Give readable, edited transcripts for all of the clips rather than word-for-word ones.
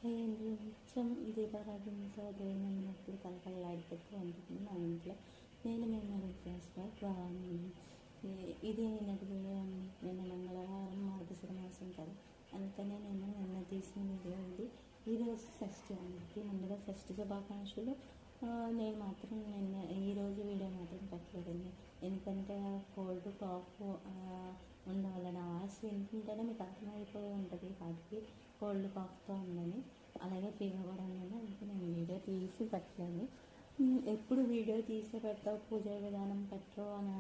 కొంచెం దీపారాధనతో దేవుని ఉన్నప్పుడు కలకలలాడిపోతూ ఉంటుంది మా ఇంట్లో. నేను మేము మిడిల్ క్లాస్ ఇది నిన్నటి వీడియో అండి. నిన్న మంగళవారం మార్గశిర మాసం కదా, అందుకనే నేను నిన్న తీసిన వీడియో ఇది. ఈరోజు ఫస్ట్ అందరికీ ముందుగా ఫస్ట్ శుభాకాంక్షలు. నేను మాత్రం నిన్న ఈరోజు వీడియో మాత్రం పెట్టలేదండి, ఎందుకంటే కోల్డ్ కాఫ్ ఉండవల్ల నా వాయిస్ వింటుంటేనే మీకు అర్థమైపోయి ఉంటుంది వాటికి కోల్డ్ కాఫ్తో ఉందని, అలాగే ఫీవర్ కూడా ఉందని. అందుకే నేను వీడియో తీసి పెట్టలేదు. ఎప్పుడు వీడియో తీసి పెడతావు, పూజా విధానం పెట్టరు అని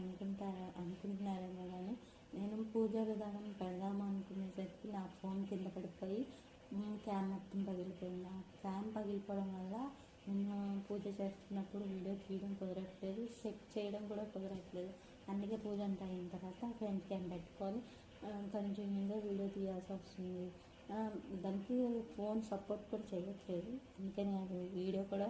అనుకుంటున్నారేమో కానీ, నేను పూజా విధానం పెడదాము అనుకునేసరికి నా ఫోన్ కింద పడిపోయి క్యామ్ మొత్తం పగిలిపోయింది. ఆ క్యామ్ పగిలిపోవడం వల్ల నేను పూజ చేస్తున్నప్పుడు వీడియో తీయడం కుదరట్లేదు, సెట్ చేయడం కూడా కుదరట్లేదు. అందుకే పూజ అంతా అయిన తర్వాత ఫ్రంట్ క్యామ్ పెట్టుకొని కంటిన్యూగా వీడియో తీయాల్సి వస్తుంది. దానికి ఫోన్ సపోర్ట్ కూడా చేయట్లేదు, అందుకని అది వీడియో కూడా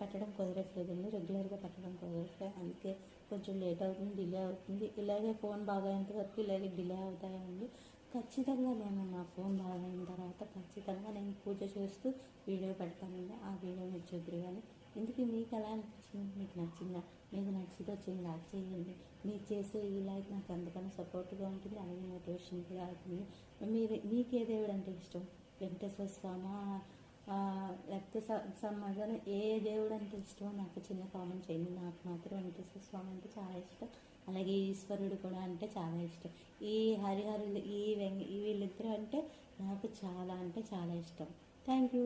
పెట్టడం కుదరట్లేదండి, రెగ్యులర్గా పెట్టడం కుదరట్లేదు. అందుకే కొంచెం లేట్ అవుతుంది, డిలే అవుతుంది. ఇలాగే ఫోన్ బాగైనంత వరకు ఇలాగే డిలే అవుతాయండి. ఖచ్చితంగా నేను నా ఫోన్ బాగైన తర్వాత ఖచ్చితంగా నేను పూజ చేస్తూ వీడియో పెడతానండి. ఆ వీడియో మీరు చూద్దరు. కానీ ఇందుకు మీకు ఎలా అనిపించింది, మీకు నచ్చిందా? మీకు నచ్చితే వచ్చింది లైక్ చేయండి. మీరు చేసే ఈ లైక్ నాకు అందుకని సపోర్ట్గా ఉంటుంది, అలాగే మోటివేషన్ కూడా అవుతుంది. మీకు ఏ దేవుడు అంటే ఇష్టం? వెంకటేశ్వర స్వామి లేకపోతే సమాధానం ఏ దేవుడు అంటే ఇష్టమో నాకు చిన్న కామెంట్ చేయండి. నాకు మాత్రం వెంకటేశ్వర స్వామి అంటే చాలా ఇష్టం, అలాగే ఈశ్వరుడు కూడా అంటే చాలా ఇష్టం. ఈ హరిహరులు వీళ్ళిద్దరూ అంటే నాకు చాలా అంటే చాలా ఇష్టం. Thank you.